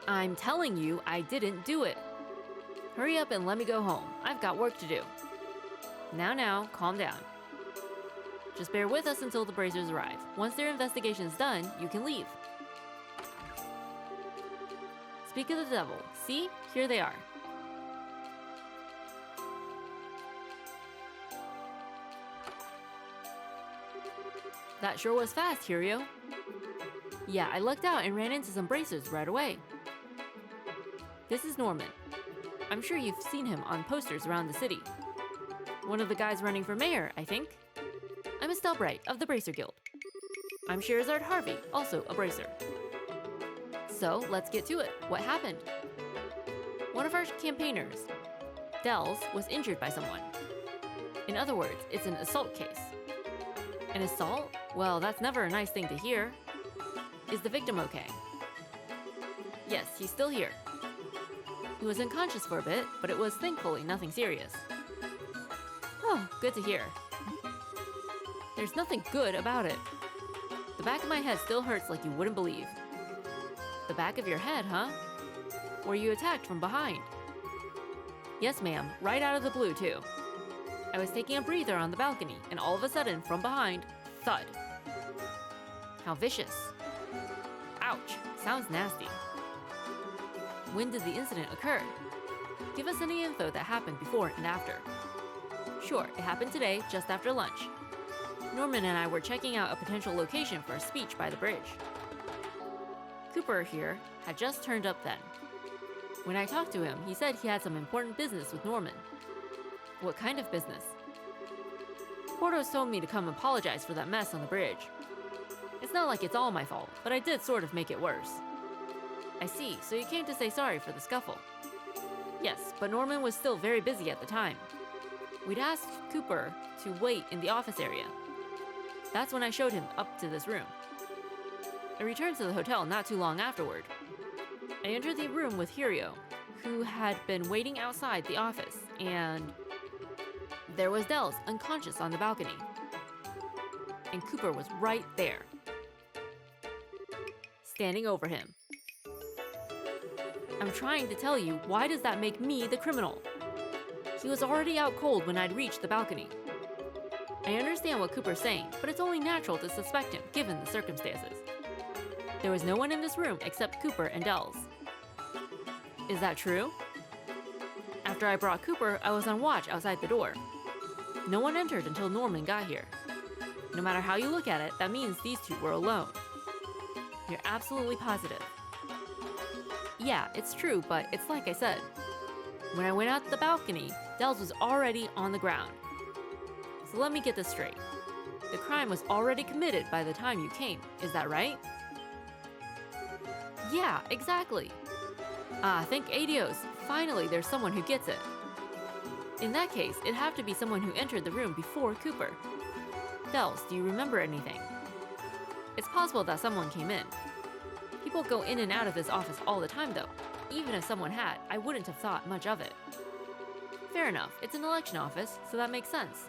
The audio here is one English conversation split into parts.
I'm telling you, I didn't do it. Hurry up and let me go home. I've got work to do. Now, calm down. Just bear with us until the bracers arrive. Once their investigation's done, you can leave. Speak of the devil. See? Here they are. That sure was fast, Hirio. Yeah, I lucked out and ran into some bracers right away. This is Norman. I'm sure you've seen him on posters around the city. One of the guys running for mayor, I think. I'm Estelle Bright of the Bracer Guild. I'm Sherazard Harvey, also a bracer. So, let's get to it. What happened? One of our campaigners, Dells, was injured by someone. In other words, it's an assault case. An assault? Well, that's never a nice thing to hear. Is the victim okay? Yes, he's still here. He was unconscious for a bit, but it was thankfully nothing serious. Oh, good to hear. There's nothing good about it. The back of my head still hurts like you wouldn't believe. The back of your head, huh? Were you attacked from behind? Yes, ma'am, right out of the blue, too. I was taking a breather on the balcony, and all of a sudden, from behind, thud. How vicious. Ouch, sounds nasty. When did the incident occur? Give us any info that happened before and after. Sure, it happened today, just after lunch. Norman and I were checking out a potential location for a speech by the bridge. Cooper here had just turned up then. When I talked to him, he said he had some important business with Norman. What kind of business? Portos told me to come apologize for that mess on the bridge. It's not like it's all my fault, but I did sort of make it worse. I see, so you came to say sorry for the scuffle. Yes, but Norman was still very busy at the time. We'd asked Cooper to wait in the office area. That's when I showed him up to this room. I returned to the hotel not too long afterward. I entered the room with Hirio, who had been waiting outside the office, and there was Dells unconscious on the balcony. And Cooper was right there, standing over him. I'm trying to tell you, why does that make me the criminal? He was already out cold when I'd reached the balcony. I understand what Cooper's saying, but it's only natural to suspect him given the circumstances. There was no one in this room except Cooper and Dells. Is that true? After I brought Cooper, I was on watch outside the door. No one entered until Norman got here. No matter how you look at it, that means these two were alone. You're absolutely positive. Yeah, it's true, but it's like I said. When I went out the balcony, Dells was already on the ground. So let me get this straight. The crime was already committed by the time you came, is that right? Yeah, exactly. Ah, thank Adios. Finally, there's someone who gets it. In that case, it'd have to be someone who entered the room before Cooper. Dells, do you remember anything? It's possible that someone came in. People go in and out of this office all the time, though. Even if someone had, I wouldn't have thought much of it. Fair enough, it's an election office, so that makes sense.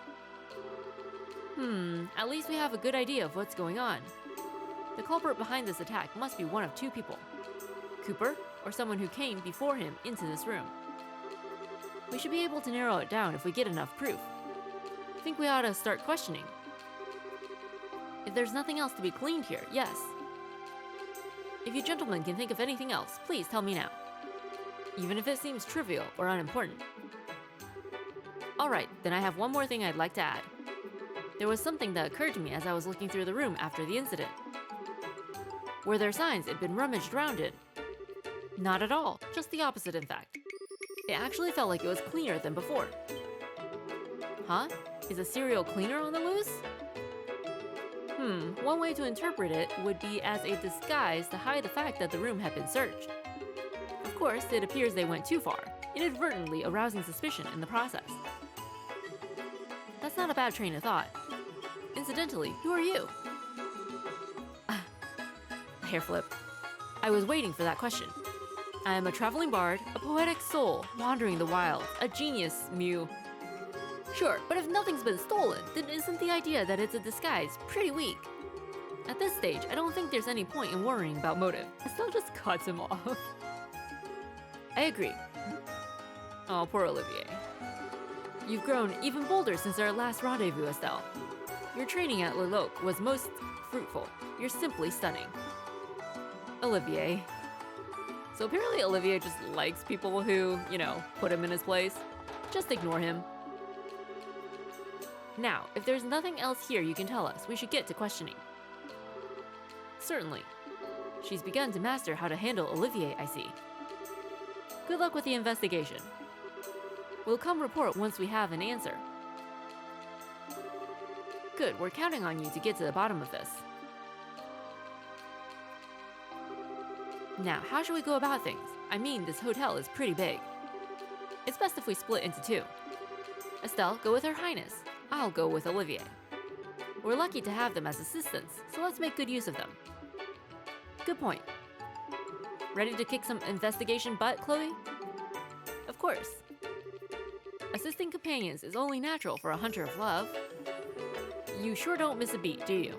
At least we have a good idea of what's going on. The culprit behind this attack must be one of two people. Cooper, or someone who came before him into this room. We should be able to narrow it down if we get enough proof. Think we ought to start questioning. If there's nothing else to be gleaned here, yes. If you gentlemen can think of anything else, please tell me now. Even if it seems trivial or unimportant. Alright, then I have one more thing I'd like to add. There was something that occurred to me as I was looking through the room after the incident. Were there signs it'd been rummaged around in? Not at all, just the opposite in fact. It actually felt like it was cleaner than before. Huh? Is a serial cleaner on the loose? One way to interpret it would be as a disguise to hide the fact that the room had been searched. Of course, it appears they went too far, inadvertently arousing suspicion in the process. That's not a bad train of thought. Incidentally, who are you? Hair flip. I was waiting for that question. I am a traveling bard, a poetic soul, wandering the wilds, a genius, Mew. Sure, but if nothing's been stolen, then isn't the idea that it's a disguise pretty weak? At this stage, I don't think there's any point in worrying about motive. Estelle just cuts him off. I agree. Oh, poor Olivier. You've grown even bolder since our last rendezvous, Estelle. Your training at Le Loc was most fruitful. You're simply stunning. Olivier. So apparently Olivier just likes people who, put him in his place. Just ignore him. Now, if there's nothing else here you can tell us, we should get to questioning. Certainly. She's begun to master how to handle Olivier, I see. Good luck with the investigation. We'll come report once we have an answer. Good, we're counting on you to get to the bottom of this. Now, how should we go about things? I mean, this hotel is pretty big. It's best if we split into two. Estelle, go with Her Highness. I'll go with Olivier. We're lucky to have them as assistants, so let's make good use of them. Good point. Ready to kick some investigation butt, Chloe? Of course. Assisting companions is only natural for a hunter of love. You sure don't miss a beat, do you?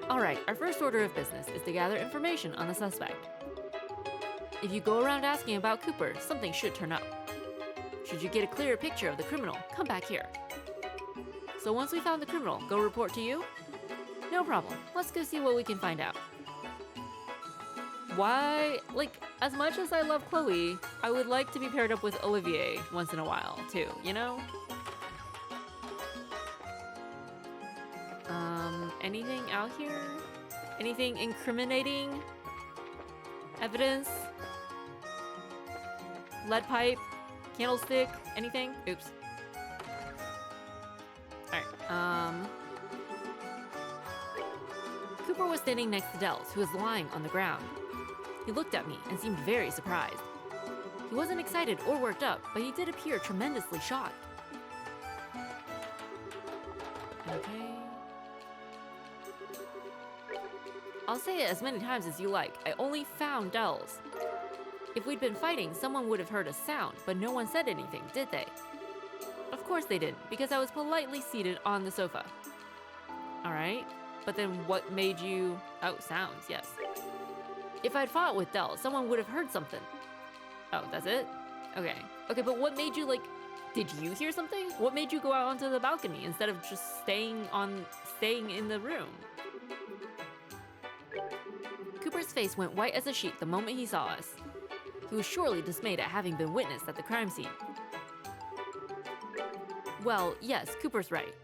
Alright, our first order of business is to gather information on the suspect. If you go around asking about Cooper, something should turn up. Should you get a clearer picture of the criminal, come back here. So once we found the criminal, go report to you? No problem. Let's go see what we can find out. Why? As much as I love Chloe, I would like to be paired up with Olivier once in a while, too, Anything out here? Anything incriminating? Evidence? Lead pipe? Candlestick? Anything? Oops. Alright, Cooper was standing next to Dels, who was lying on the ground. He looked at me and seemed very surprised. He wasn't excited or worked up, but he did appear tremendously shocked. Okay. I'll say it as many times as you like. I only found Dels. If we'd been fighting, someone would have heard a sound, but no one said anything, did they? Of course they didn't, because I was politely seated on the sofa. Alright, but then what made you... Oh, sounds, yes. If I'd fought with Del, someone would have heard something. Oh, that's it? Okay. Okay, but what made you, did you hear something? What made you go out onto the balcony instead of just staying in the room? Cooper's face went white as a sheet the moment he saw us. He was surely dismayed at having been witnessed at the crime scene. Well, yes, Cooper's right.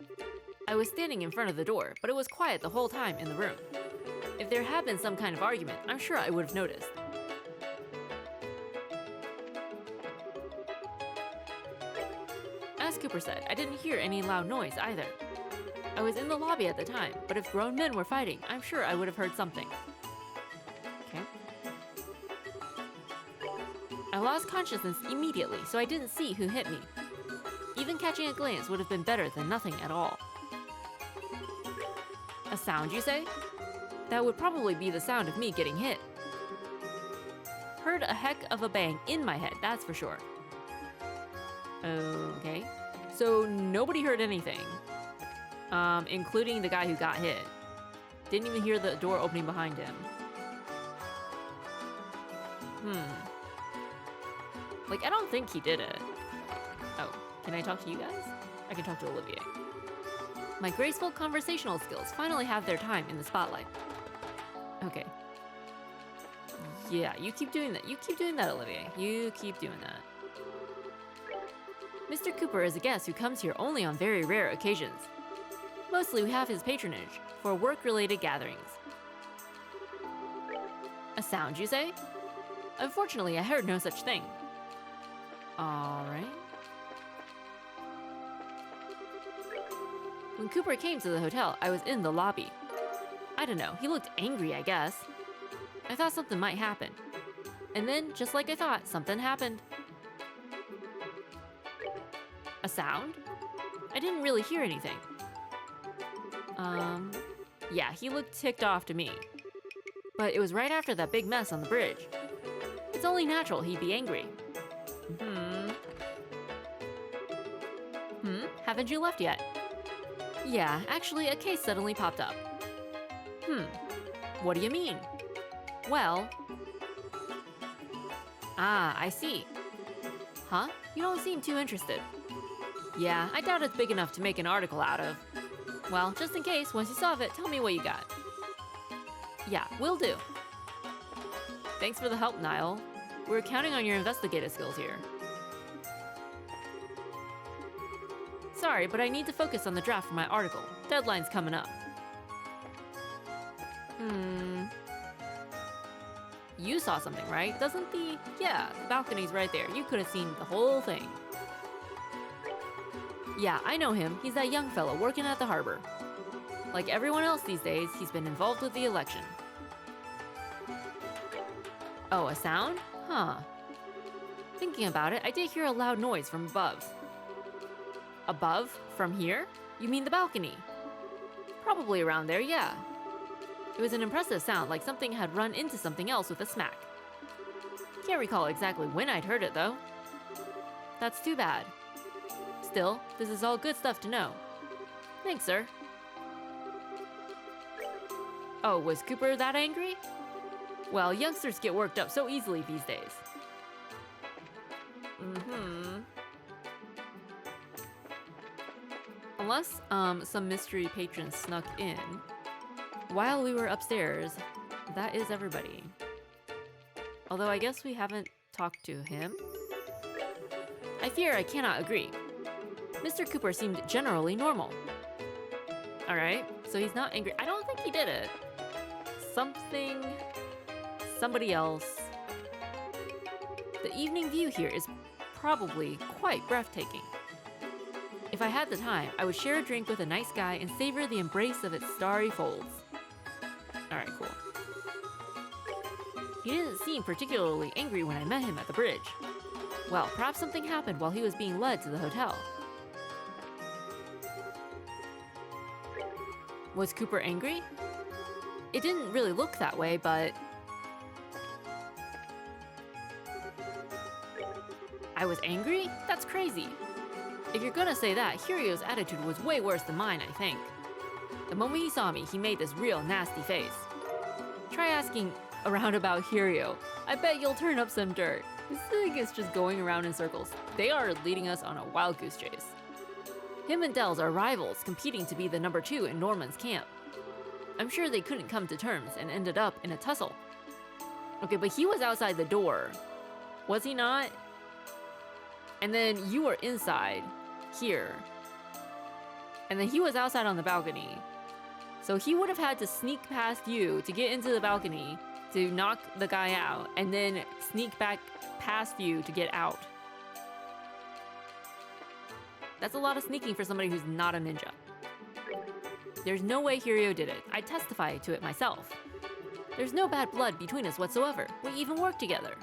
I was standing in front of the door, but it was quiet the whole time in the room. If there had been some kind of argument, I'm sure I would have noticed. As Cooper said, I didn't hear any loud noise either. I was in the lobby at the time, but if grown men were fighting, I'm sure I would have heard something. Okay. I lost consciousness immediately, so I didn't see who hit me. Even catching a glance would have been better than nothing at all. A sound, you say? That would probably be the sound of me getting hit. Heard a heck of a bang in my head, that's for sure. Okay. So nobody heard anything. Including the guy who got hit. Didn't even hear the door opening behind him. I don't think he did it. Oh, can I talk to you guys? I can talk to Olivier. My graceful conversational skills finally have their time in the spotlight. Okay. Yeah, you keep doing that. You keep doing that, Olivier. You keep doing that. Mr. Cooper is a guest who comes here only on very rare occasions. Mostly we have his patronage for work-related gatherings. A sound, you say? Unfortunately, I heard no such thing. Alright. When Cooper came to the hotel, I was in the lobby. I don't know, he looked angry, I guess. I thought something might happen. And then, just like I thought, something happened. A sound? I didn't really hear anything. Yeah, he looked ticked off to me. But it was right after that big mess on the bridge. It's only natural he'd be angry. Haven't you left yet? Yeah, actually, a case suddenly popped up. What do you mean? Well... Ah, I see. Huh? You don't seem too interested. Yeah, I doubt it's big enough to make an article out of. Well, just in case, once you solve it, tell me what you got. Yeah, will do. Thanks for the help, Niall. We're counting on your investigative skills here. Sorry, but I need to focus on the draft for my article. Deadline's coming up. You saw something, right? Doesn't the... Yeah, the balcony's right there. You could have seen the whole thing. Yeah, I know him. He's that young fellow working at the harbor. Like everyone else these days, he's been involved with the election. Oh, a sound? Huh. Thinking about it, I did hear a loud noise from above. Above? From here? You mean the balcony? Probably around there, yeah. It was an impressive sound, like something had run into something else with a smack. Can't recall exactly when I'd heard it, though. That's too bad. Still, this is all good stuff to know. Thanks, sir. Oh, was Cooper that angry? Well, youngsters get worked up so easily these days. Unless, some mystery patron snuck in. While we were upstairs, that is everybody. Although I guess we haven't talked to him. I fear I cannot agree. Mr. Cooper seemed generally normal. Alright, so he's not angry. I don't think he did it. Somebody else. The evening view here is probably quite breathtaking. If I had the time, I would share a drink with a nice guy and savor the embrace of its starry folds. Alright, cool. He didn't seem particularly angry when I met him at the bridge. Well, perhaps something happened while he was being led to the hotel. Was Cooper angry? It didn't really look that way, but... I was angry? That's crazy. If you're gonna say that, Hirio's attitude was way worse than mine, I think. The moment he saw me, he made this real nasty face. Try asking around about Hirio. I bet you'll turn up some dirt. This thing is just going around in circles. They are leading us on a wild goose chase. Him and Dells are rivals, competing to be the number 2 in Norman's camp. I'm sure they couldn't come to terms and ended up in a tussle. Okay, but he was outside the door. Was he not? And then you were inside, here. And then he was outside on the balcony. So he would have had to sneak past you to get into the balcony to knock the guy out, and then sneak back past you to get out. That's a lot of sneaking for somebody who's not a ninja. There's no way Hirio did it. I testify to it myself. There's no bad blood between us whatsoever. We even work together.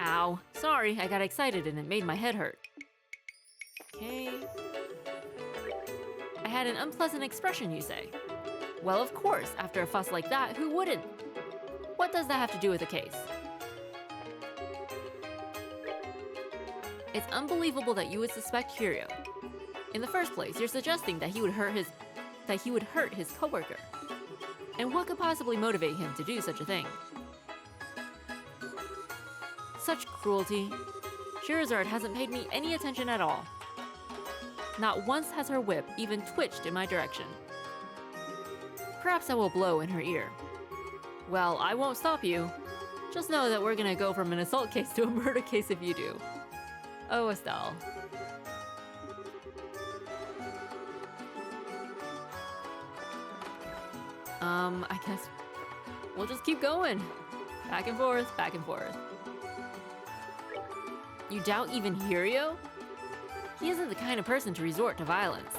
Ow. Sorry, I got excited and it made my head hurt. Okay. I had an unpleasant expression, you say? Well, of course, after a fuss like that, who wouldn't? What does that have to do with the case? It's unbelievable that you would suspect Hirio. In the first place, you're suggesting that he would hurt his coworker. And what could possibly motivate him to do such a thing? Such cruelty. Scheherazade hasn't paid me any attention at all. Not once has her whip even twitched in my direction. Perhaps I will blow in her ear. Well, I won't stop you. Just know that we're gonna go from an assault case to a murder case if you do. Oh, Estelle. I guess we'll just keep going. Back and forth, back and forth. You doubt even Hirio? He isn't the kind of person to resort to violence.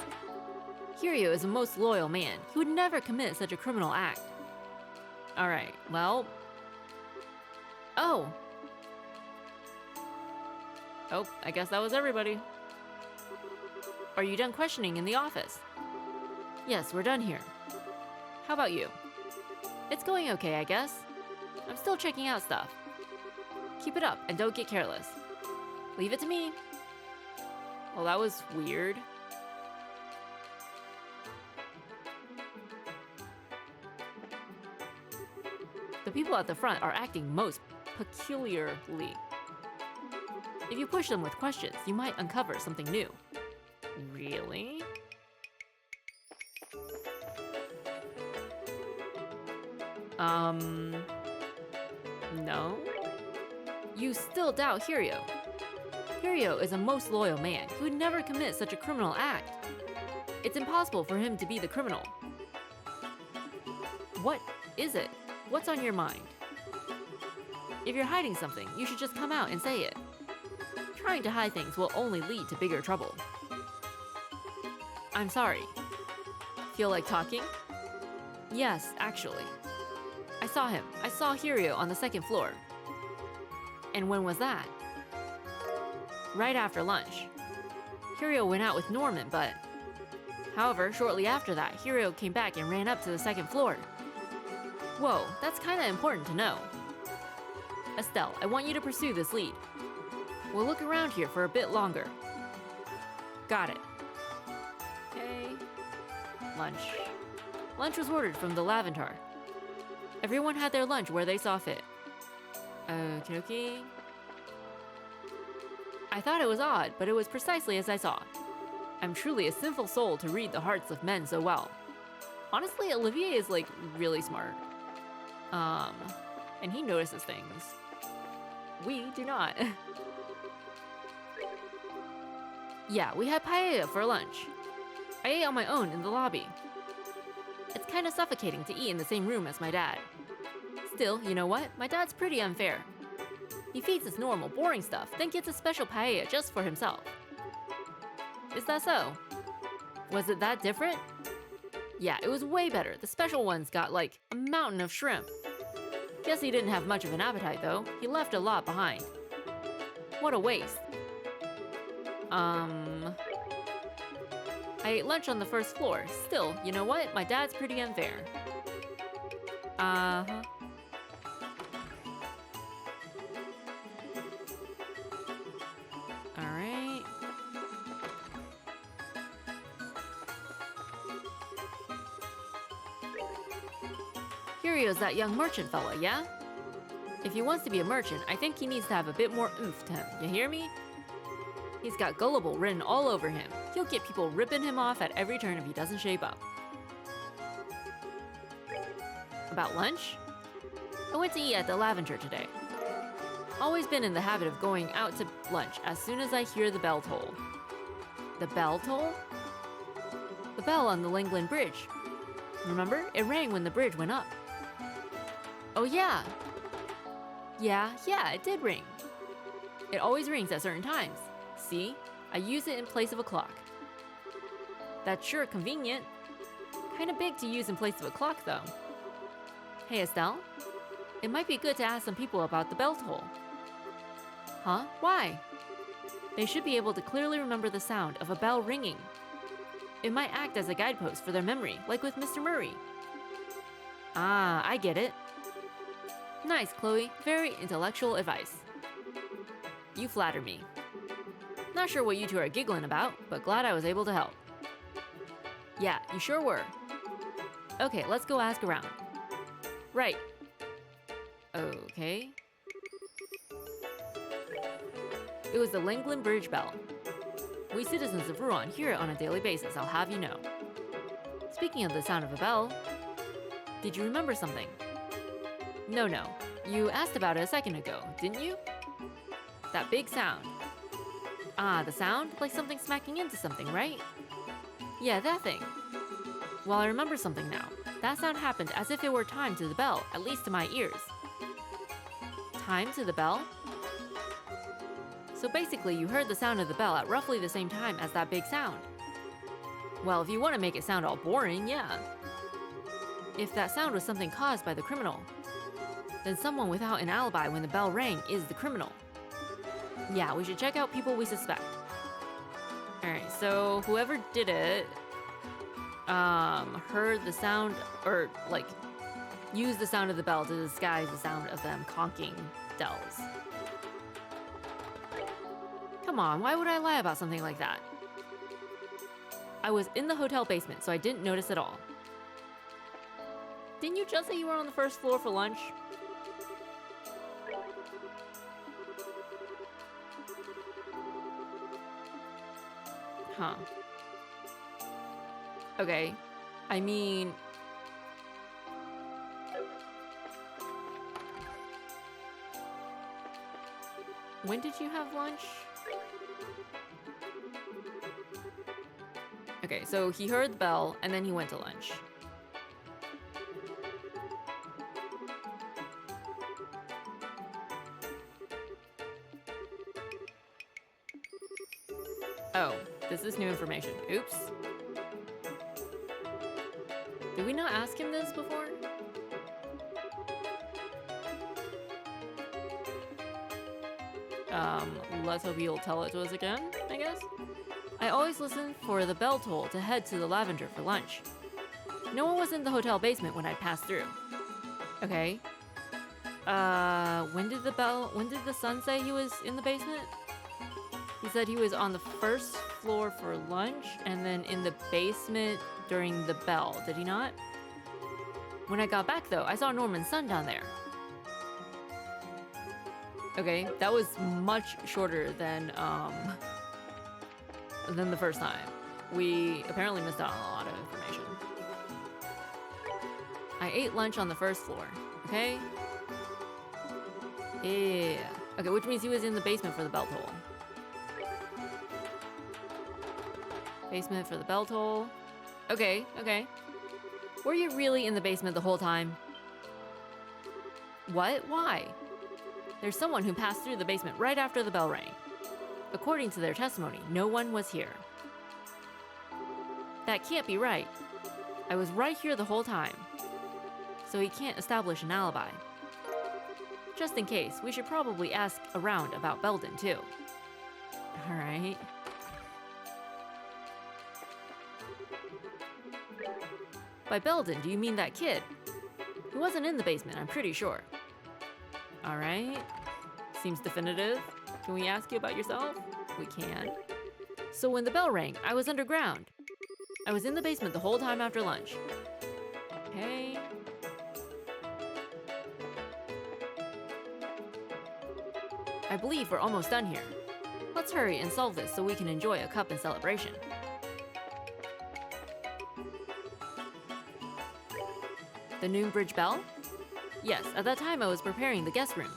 Hirio is a most loyal man. He would never commit such a criminal act. Alright, well... Oh! Oh, I guess that was everybody. Are you done questioning in the office? Yes, we're done here. How about you? It's going okay, I guess. I'm still checking out stuff. Keep it up and don't get careless. Leave it to me. Well, that was weird. The people at the front are acting most peculiarly. If you push them with questions, you might uncover something new. Really? No? You still doubt Hirio. Hirio is a most loyal man who would never commit such a criminal act. It's impossible for him to be the criminal. What is it? What's on your mind? If you're hiding something, you should just come out and say it. Trying to hide things will only lead to bigger trouble. I'm sorry. Feel like talking? Yes, actually. I saw him. I saw Hirio on the second floor. And when was that? Right after lunch. Hirio went out with Norman, but... However, shortly after that, Hirio came back and ran up to the second floor. Whoa, that's kinda important to know. Estelle, I want you to pursue this lead. We'll look around here for a bit longer. Got it. Okay. Lunch. Lunch was ordered from the Laventar. Everyone had their lunch where they saw fit. Okie dokie. I thought it was odd, but it was precisely as I saw. I'm truly a sinful soul to read the hearts of men so well. Honestly, Olivier is, like, really smart. And he notices things. We do not. Yeah, we had paella for lunch. I ate on my own in the lobby. It's kind of suffocating to eat in the same room as my dad. Still, you know what? My dad's pretty unfair. He feeds us normal, boring stuff, then gets a special paella just for himself. Is that so? Was it that different? Yeah, it was way better. The special ones got, like, a mountain of shrimp. Guess he didn't have much of an appetite, though. He left a lot behind. What a waste. I ate lunch on the first floor. Still, you know what? My dad's pretty unfair. Uh-huh. Alright. Hirio's that young merchant fella, yeah? If he wants to be a merchant, I think he needs to have a bit more oomph to him, you hear me? He's got gullible written all over him. He'll get people ripping him off at every turn if he doesn't shape up. About lunch? I went to eat at the Lavender today. Always been in the habit of going out to lunch as soon as I hear the bell toll. The bell toll? The bell on the Langland Bridge. Remember? It rang when the bridge went up. Oh yeah. Yeah, it did ring. It always rings at certain times. See? I use it in place of a clock. That's sure convenient. Kinda big to use in place of a clock, though. Hey, Estelle? It might be good to ask some people about the bell toll. Huh? Why? They should be able to clearly remember the sound of a bell ringing. It might act as a guidepost for their memory, like with Mr. Murray. Ah, I get it. Nice, Chloe. Very intellectual advice. You flatter me. Not sure what you two are giggling about, but glad I was able to help. Yeah, you sure were. Okay, let's go ask around. Right. Okay. It was the Langland Bridge bell. We citizens of Rouen hear it on a daily basis, I'll have you know. Speaking of the sound of a bell, did you remember something? No. You asked about it a second ago, didn't you? That big sound. Ah, the sound? Like something smacking into something, right? Yeah, that thing. Well, I remember something now. That sound happened as if it were time to the bell, at least to my ears. Time to the bell? So basically, you heard the sound of the bell at roughly the same time as that big sound. Well, if you want to make it sound all boring, yeah. If that sound was something caused by the criminal, then someone without an alibi when the bell rang is the criminal. Yeah, we should check out people we suspect. Alright, so whoever did it, heard the sound, or like, used the sound of the bell to disguise the sound of them conking dells. Come on, why would I lie about something like that? I was in the hotel basement, so I didn't notice at all. Didn't you just say you were on the first floor for lunch? Huh. Okay. I mean... when did you have lunch? Okay, so he heard the bell, and then he went to lunch. Oh, this is new information. Oops. Did we not ask him this before? Let's hope he'll tell it to us again, I guess? I always listen for the bell toll to head to the Lavender for lunch. No one was in the hotel basement when I passed through. Okay. When did the son say he was in the basement? He said he was on the first floor for lunch and then in the basement during the bell, did he not? When I got back though, I saw Norman's son down there. Okay, that was much shorter than the first time. We apparently missed out on a lot of information. I ate lunch on the first floor, okay? Yeah. Okay, which means he was in the basement for the bell toll. Basement for the bell toll. Okay, okay. Were you really in the basement the whole time? What? Why? There's someone who passed through the basement right after the bell rang. According to their testimony, no one was here. That can't be right. I was right here the whole time. So he can't establish an alibi. Just in case, we should probably ask around about Belden too. Alright. By Belden, do you mean that kid? He wasn't in the basement, I'm pretty sure. Alright. Seems definitive. Can we ask you about yourself? We can. So when the bell rang, I was underground. I was in the basement the whole time after lunch. Okay. I believe we're almost done here. Let's hurry and solve this so we can enjoy a cup in celebration. The noon bridge bell? Yes, at that time I was preparing the guest rooms.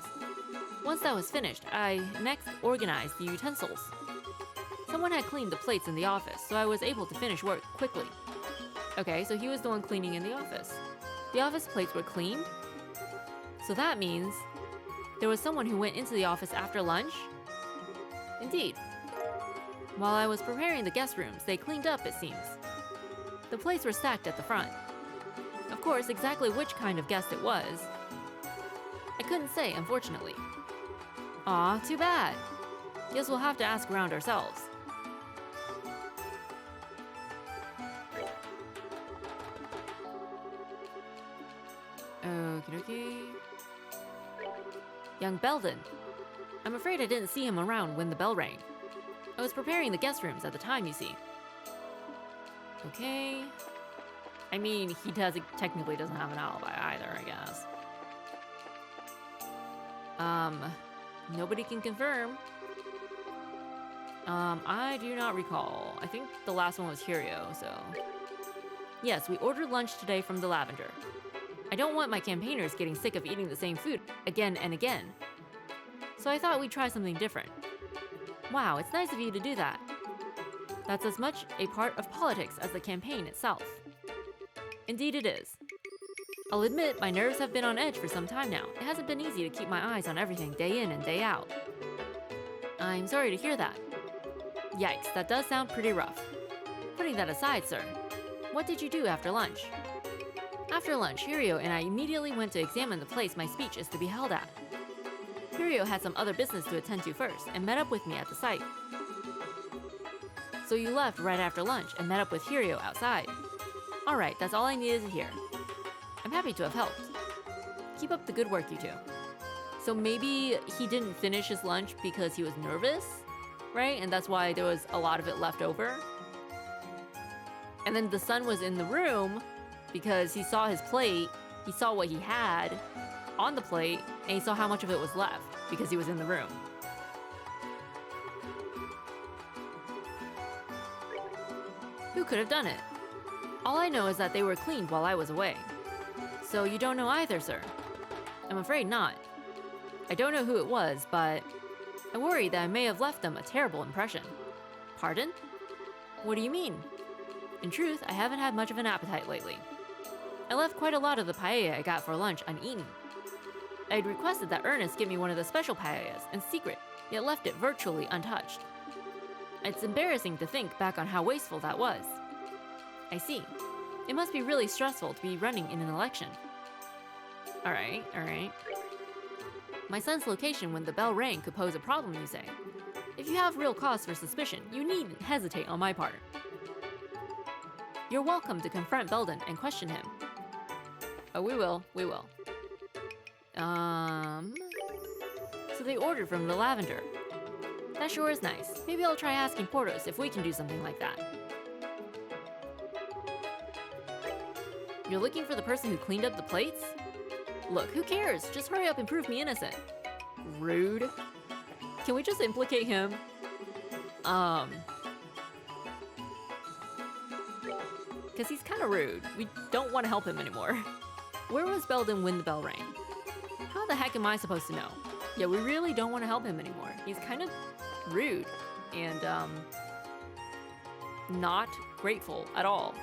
Once that was finished, I next organized the utensils. Someone had cleaned the plates in the office, so I was able to finish work quickly. Okay, so he was the one cleaning in the office. The office plates were cleaned? So that means there was someone who went into the office after lunch? Indeed. While I was preparing the guest rooms, they cleaned up, it seems. The plates were stacked at the front. Of course, exactly which kind of guest it was, I couldn't say, unfortunately. Aw, too bad. Guess we'll have to ask around ourselves. Okie dokie. Young Belden. I'm afraid I didn't see him around when the bell rang. I was preparing the guest rooms at the time, you see. Okay. I mean, he technically doesn't have an alibi either, I guess. Nobody can confirm. I do not recall. I think the last one was Hirio, so... Yes, we ordered lunch today from the Lavender. I don't want my campaigners getting sick of eating the same food again and again. So I thought we'd try something different. Wow, it's nice of you to do that. That's as much a part of politics as the campaign itself. Indeed it is. I'll admit my nerves have been on edge for some time now. It hasn't been easy to keep my eyes on everything day in and day out. I'm sorry to hear that. Yikes, that does sound pretty rough. Putting that aside, sir, what did you do after lunch? After lunch, Hirio and I immediately went to examine the place my speech is to be held at. Hirio had some other business to attend to first and met up with me at the site. So you left right after lunch and met up with Hirio outside. Alright, that's all I needed to hear. I'm happy to have helped. Keep up the good work, you two. So maybe he didn't finish his lunch because he was nervous, right? And that's why there was a lot of it left over. And then the son was in the room because he saw his plate, he saw what he had on the plate, and he saw how much of it was left because he was in the room. Who could have done it? All I know is that they were cleaned while I was away. So you don't know either, sir? I'm afraid not. I don't know who it was, but I worry that I may have left them a terrible impression. Pardon? What do you mean? In truth, I haven't had much of an appetite lately. I left quite a lot of the paella I got for lunch uneaten. I'd requested that Ernest give me one of the special paellas in secret, yet left it virtually untouched. It's embarrassing to think back on how wasteful that was. I see. It must be really stressful to be running in an election. Alright. My son's location when the bell rang could pose a problem, you say? If you have real cause for suspicion, you needn't hesitate on my part. You're welcome to confront Belden and question him. Oh, we will. So they ordered from the Lavender. That sure is nice. Maybe I'll try asking Portos if we can do something like that. You're looking for the person who cleaned up the plates? Look, who cares? Just hurry up and prove me innocent. Rude. Can we just implicate him? Because he's kind of rude. We don't want to help him anymore. Where was Belden when the bell rang? How the heck am I supposed to know? Yeah, we really don't want to help him anymore. He's kind of rude and, not grateful at all.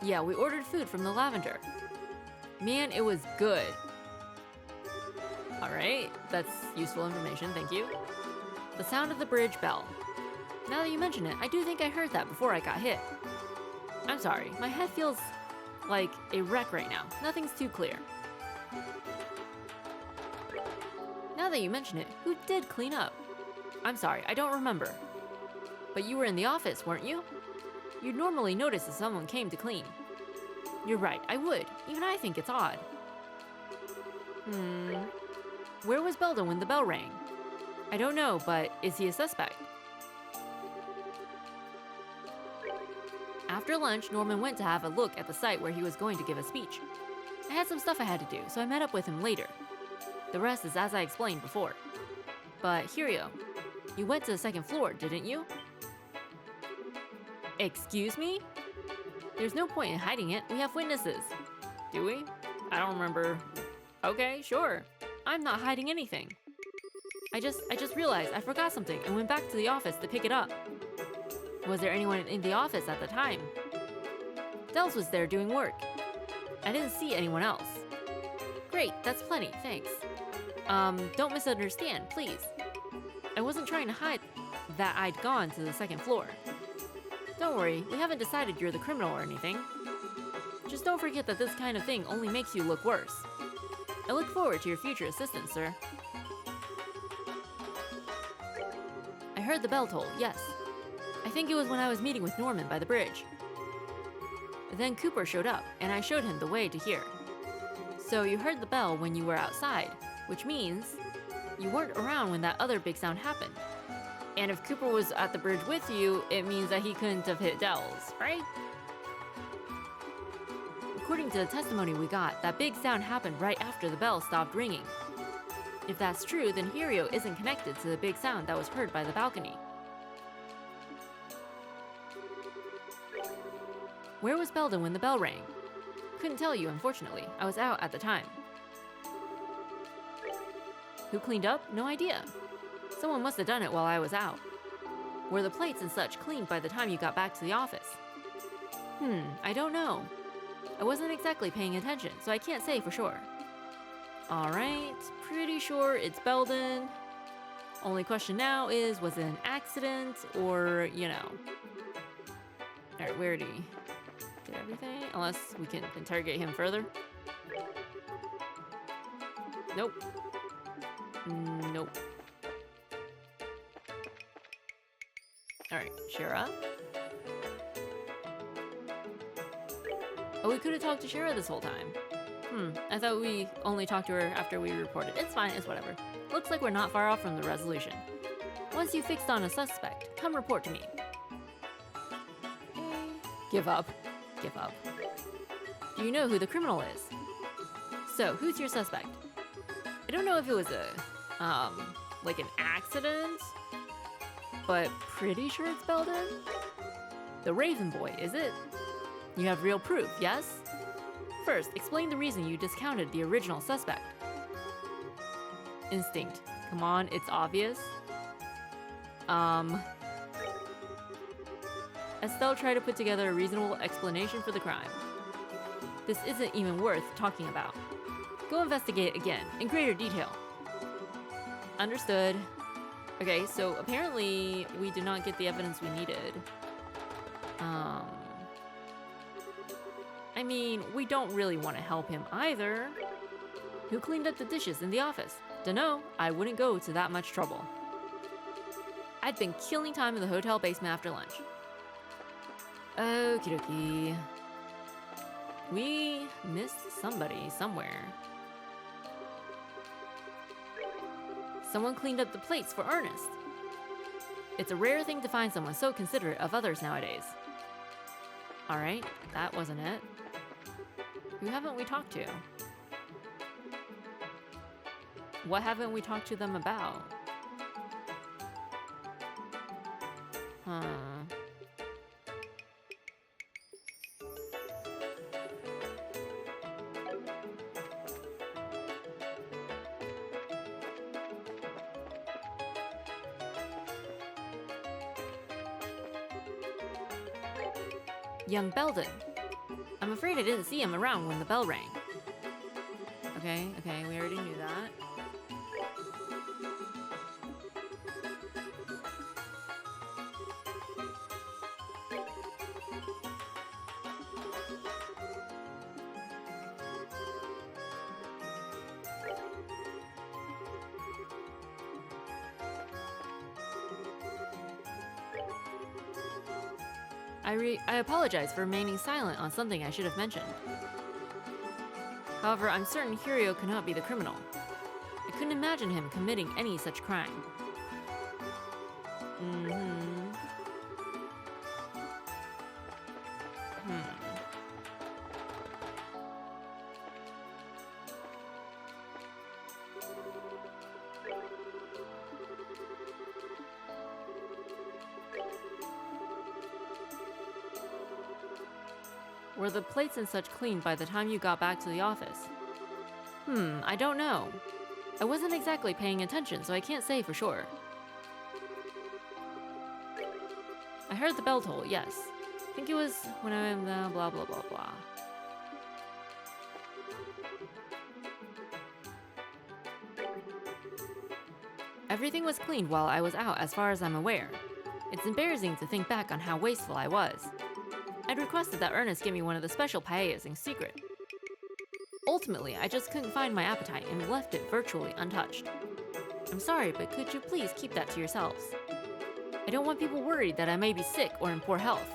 Yeah, we ordered food from the Lavender. Man, it was good. Alright, that's useful information, thank you. The sound of the bridge bell. Now that you mention it, I do think I heard that before I got hit. I'm sorry, my head feels like a wreck right now. Nothing's too clear. Now that you mention it, who did clean up? I'm sorry, I don't remember. But you were in the office, weren't you? You'd normally notice if someone came to clean. You're right, I would. Even I think it's odd. Where was Belden when the bell rang? I don't know, but is he a suspect? After lunch, Norman went to have a look at the site where he was going to give a speech. I had some stuff I had to do, so I met up with him later. The rest is as I explained before. But Hirio, you went to the second floor, didn't you? Excuse me? There's no point in hiding it. We have witnesses. Do we? I don't remember. Okay, sure. I'm not hiding anything. I just realized I forgot something and went back to the office to pick it up. Was there anyone in the office at the time? Dels was there doing work. I didn't see anyone else. Great, that's plenty, thanks. Don't misunderstand, please. I wasn't trying to hide that I'd gone to the second floor. Don't worry, we haven't decided you're the criminal or anything. Just don't forget that this kind of thing only makes you look worse. I look forward to your future assistance, sir. I heard the bell toll, yes. I think it was when I was meeting with Norman by the bridge. Then Cooper showed up, and I showed him the way to here. So you heard the bell when you were outside, which means you weren't around when that other big sound happened. And if Cooper was at the bridge with you, it means that he couldn't have hit Dels, right? According to the testimony we got, that big sound happened right after the bell stopped ringing. If that's true, then Hirio isn't connected to the big sound that was heard by the balcony. Where was Belden when the bell rang? Couldn't tell you, unfortunately. I was out at the time. Who cleaned up? No idea. Someone must have done it while I was out. Were the plates and such cleaned by the time you got back to the office? I don't know. I wasn't exactly paying attention, so I can't say for sure. Alright, pretty sure it's Belden. Only question now is, was it an accident or, you know? Alright, where did he get everything? Unless we can interrogate him further. Nope. Nope. Alright, Shira. Oh, we could have talked to Shira this whole time. I thought we only talked to her after we reported. It's fine, it's whatever. Looks like we're not far off from the resolution. Once you fixed on a suspect, come report to me. Give up. Give up. Do you know who the criminal is? So, who's your suspect? I don't know if it was a, like an accident, but pretty sure it's Belden? The Raven Boy, is it? You have real proof, yes? First, explain the reason you discounted the original suspect. Instinct. Come on, it's obvious. Estelle tried to put together a reasonable explanation for the crime. This isn't even worth talking about. Go investigate it again, in greater detail. Understood. Okay, so apparently we did not get the evidence we needed. I mean, we don't really want to help him either. Who cleaned up the dishes in the office? Dunno, I wouldn't go to that much trouble. I'd been killing time in the hotel basement after lunch. Okie dokie. We missed somebody somewhere. Someone cleaned up the plates for Ernest. It's a rare thing to find someone so considerate of others nowadays. Alright, that wasn't it. Who haven't we talked to? What haven't we talked to them about? Huh. Young Belden. I'm afraid I didn't see him around when the bell rang. Okay, we already knew that. I apologize for remaining silent on something I should have mentioned. However, I'm certain Hirio cannot be the criminal. I couldn't imagine him committing any such crime. Were the plates and such cleaned by the time you got back to the office? I don't know. I wasn't exactly paying attention, so I can't say for sure. I heard the bell toll, yes. I think it was when I went blah blah blah blah. Everything was cleaned while I was out as far as I'm aware. It's embarrassing to think back on how wasteful I was. I'd requested that Ernest give me one of the special paellas in secret. Ultimately, I just couldn't find my appetite and left it virtually untouched. I'm sorry, but could you please keep that to yourselves? I don't want people worried that I may be sick or in poor health.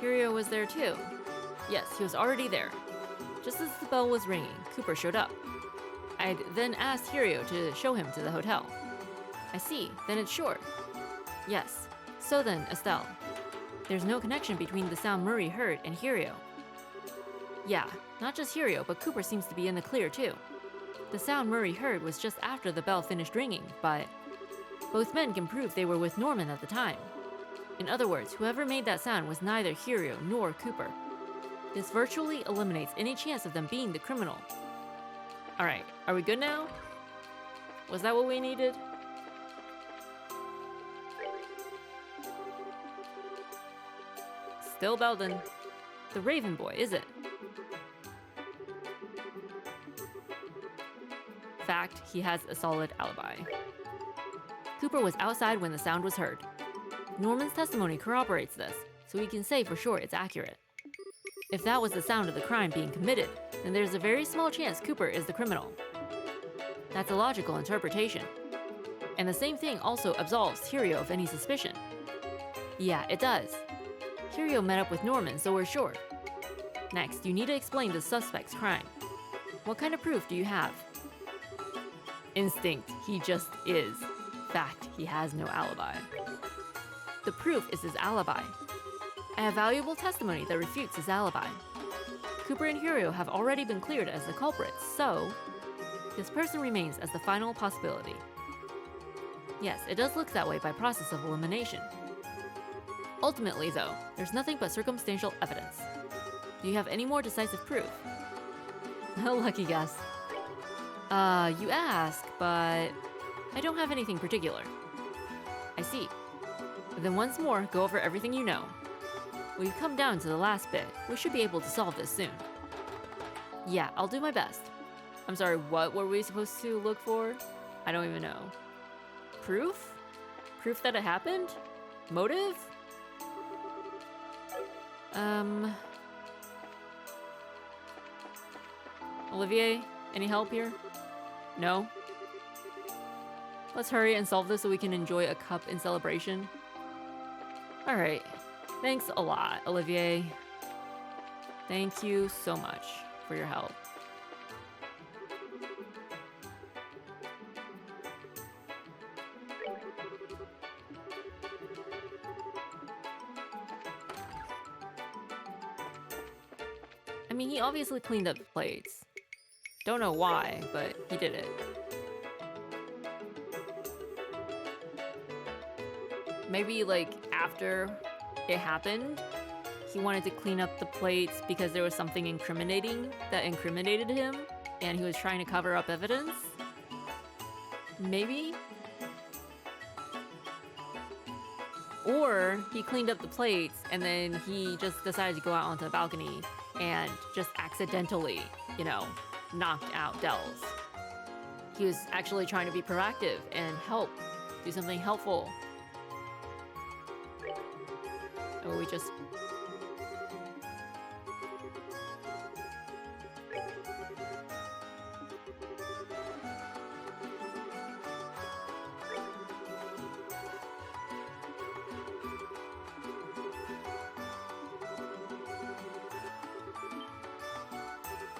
Hirio was there too. Yes, he was already there. Just as the bell was ringing, Cooper showed up. I'd then asked Hirio to show him to the hotel. I see, then it's short. Yes. So then, Estelle, there's no connection between the sound Murray heard and Hirio. Yeah, not just Hirio, but Cooper seems to be in the clear too. The sound Murray heard was just after the bell finished ringing, but both men can prove they were with Norman at the time. In other words, whoever made that sound was neither Hirio nor Cooper. This virtually eliminates any chance of them being the criminal. Alright, are we good now? Was that what we needed? Still Belden. The Raven Boy, is it? Fact, he has a solid alibi. Cooper was outside when the sound was heard. Norman's testimony corroborates this, so we can say for sure it's accurate. If that was the sound of the crime being committed, then there's a very small chance Cooper is the criminal. That's a logical interpretation. And the same thing also absolves Hirio of any suspicion. Yeah, it does. Hirio met up with Norman, so we're sure. Next, you need to explain the suspect's crime. What kind of proof do you have? Instinct, he just is. Fact, he has no alibi. The proof is his alibi. I have valuable testimony that refutes his alibi. Cooper and Hirio have already been cleared as the culprits, so this person remains as the final possibility. Yes, it does look that way by process of elimination. Ultimately, though, there's nothing but circumstantial evidence. Do you have any more decisive proof? Lucky guess. You ask, but I don't have anything particular. I see. Then once more, go over everything you know. When you come down to the last bit, we should be able to solve this soon. Yeah, I'll do my best. I'm sorry, what were we supposed to look for? I don't even know. Proof? Proof that it happened? Motive? Olivier, any help here? No? Let's hurry and solve this so we can enjoy a cup in celebration. Alright. Thanks a lot, Olivier. Thank you so much for your help. I mean, he obviously cleaned up the plates. Don't know why, but he did it. Maybe, like, after it happened, he wanted to clean up the plates because there was something incriminating that incriminated him, and he was trying to cover up evidence? Maybe? Or he cleaned up the plates, and then he just decided to go out onto the balcony and just accidentally, you know, knocked out Dells. He was actually trying to be proactive and help, do something helpful. Or we just...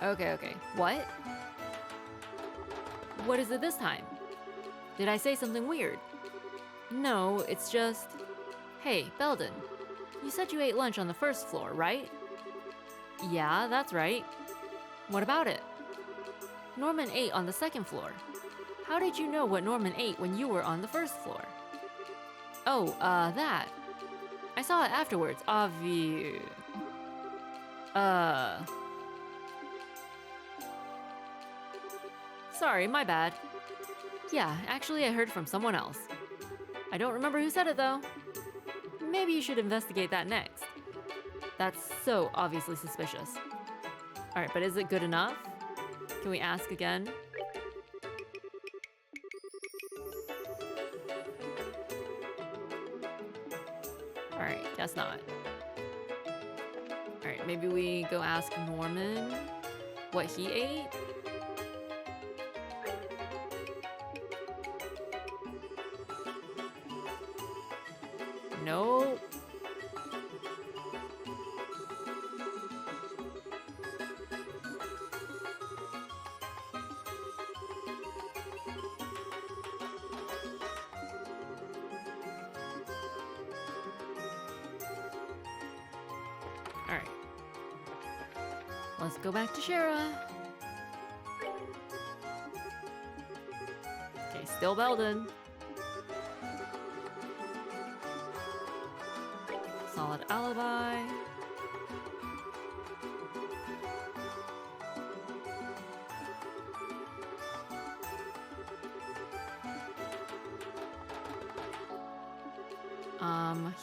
Okay. What? What is it this time? Did I say something weird? No, it's just... Hey, Belden. You said you ate lunch on the first floor, right? Yeah, that's right. What about it? Norman ate on the second floor. How did you know what Norman ate when you were on the first floor? Oh, that. I saw it afterwards, Sorry, my bad. Yeah, actually I heard from someone else. I don't remember who said it though. Maybe you should investigate that next. That's so obviously suspicious. Alright, but is it good enough? Can we ask again? Alright, guess not. Alright, maybe we go ask Norman what he ate? Nope. Alright. Let's go back to Shara. Okay, still Belden. Solid alibi.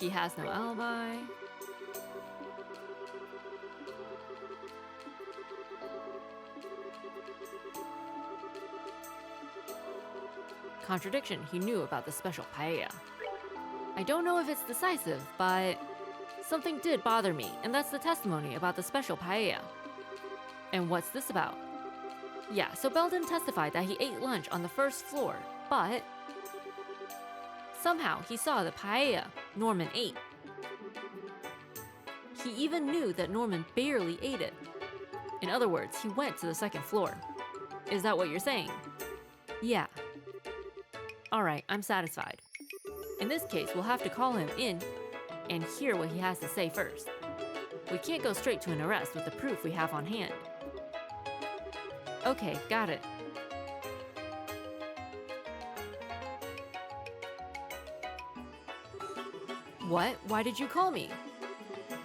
He has no alibi. Contradiction, he knew about the special paella. I don't know if it's decisive, but something did bother me, and that's the testimony about the special paella. And what's this about? Yeah, so Belden testified that he ate lunch on the first floor, but somehow he saw the paella Norman ate. He even knew that Norman barely ate it. In other words, he went to the second floor. Is that what you're saying? Yeah. Alright, I'm satisfied. In this case, we'll have to call him in and hear what he has to say first. We can't go straight to an arrest with the proof we have on hand. Okay, got it. What? Why did you call me?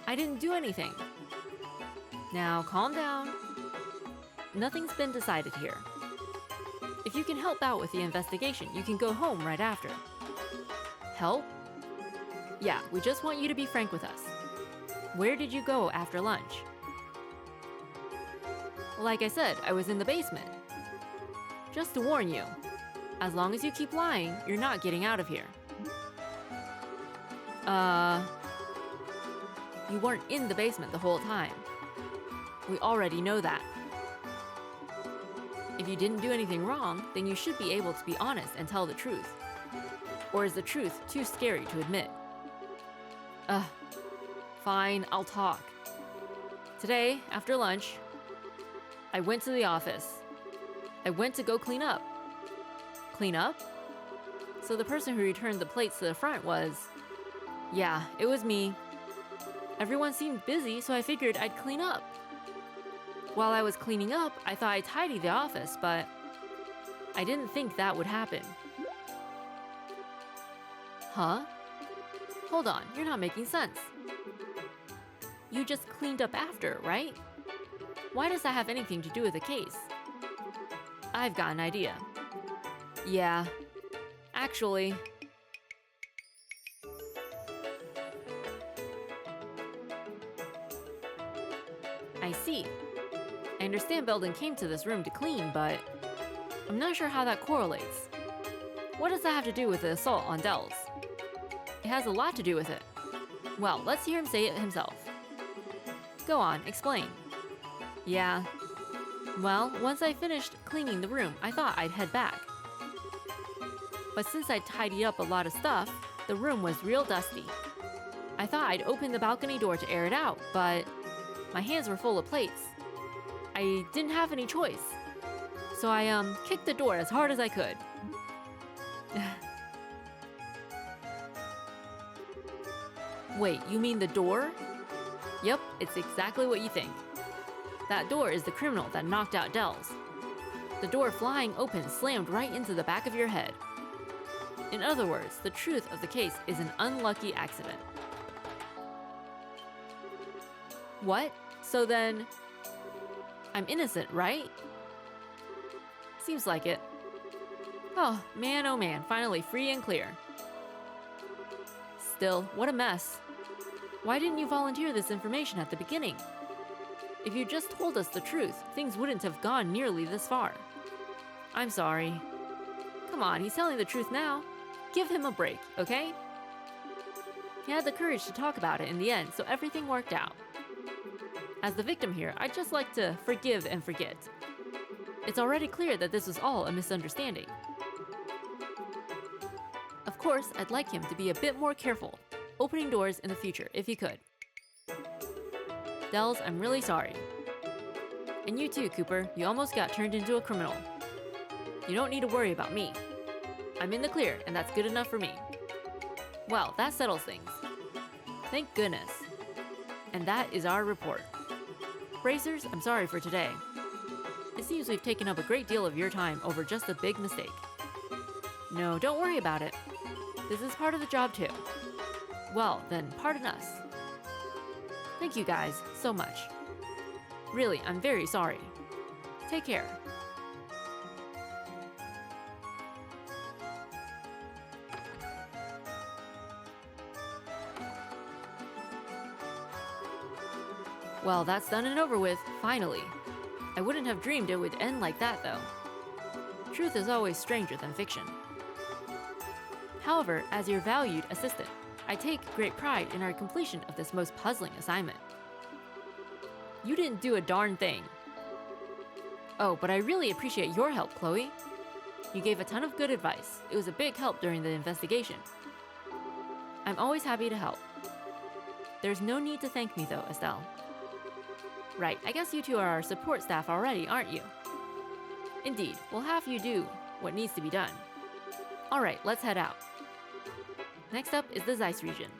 I didn't do anything. Now, calm down. Nothing's been decided here. If you can help out with the investigation, you can go home right after. Help? Yeah, we just want you to be frank with us. Where did you go after lunch? Like I said, I was in the basement. Just to warn you, as long as you keep lying, you're not getting out of here. You weren't in the basement the whole time. We already know that. If you didn't do anything wrong, then you should be able to be honest and tell the truth. Or is the truth too scary to admit? Fine, I'll talk. Today, after lunch, I went to the office. I went to go clean up. Clean up? So the person who returned the plates to the front was... Yeah, it was me. Everyone seemed busy, so I figured I'd clean up. While I was cleaning up, I thought I'd tidy the office, but I didn't think that would happen. Huh? Hold on, you're not making sense. You just cleaned up after, right? Why does that have anything to do with the case? I've got an idea. Yeah, actually... I see. I understand Belden came to this room to clean, but I'm not sure how that correlates. What does that have to do with the assault on Dells? It has a lot to do with it. Well, let's hear him say it himself. Go on, explain. Yeah. Well, once I finished cleaning the room, I thought I'd head back. But since I'd tidied up a lot of stuff, the room was real dusty. I thought I'd open the balcony door to air it out, but my hands were full of plates. I didn't have any choice. So I kicked the door as hard as I could. Wait, you mean the door? Yep, it's exactly what you think. That door is the criminal that knocked out Dells. The door flying open slammed right into the back of your head. In other words, the truth of the case is an unlucky accident. What? So then... I'm innocent, right? Seems like it. Oh man, finally free and clear. Still, what a mess. Why didn't you volunteer this information at the beginning? If you just told us the truth, things wouldn't have gone nearly this far. I'm sorry. Come on, he's telling the truth now. Give him a break, okay? He had the courage to talk about it in the end, so everything worked out. As the victim here, I'd just like to forgive and forget. It's already clear that this was all a misunderstanding. Of course, I'd like him to be a bit more careful, opening doors in the future if he could. Dells, I'm really sorry. And you too, Cooper, you almost got turned into a criminal. You don't need to worry about me. I'm in the clear, and that's good enough for me. Well, that settles things. Thank goodness. And that is our report. Bracers, I'm sorry for today. It seems we've taken up a great deal of your time over just a big mistake. No, don't worry about it. This is part of the job too. Well, then pardon us. Thank you guys so much. Really, I'm very sorry. Take care. Well, that's done and over with, finally. I wouldn't have dreamed it would end like that, though. Truth is always stranger than fiction. However, as your valued assistant, I take great pride in our completion of this most puzzling assignment. You didn't do a darn thing. Oh, but I really appreciate your help, Chloe. You gave a ton of good advice. It was a big help during the investigation. I'm always happy to help. There's no need to thank me though, Estelle. Right, I guess you two are our support staff already, aren't you? Indeed, we'll have you do what needs to be done. Alright, let's head out. Next up is the Zeiss region.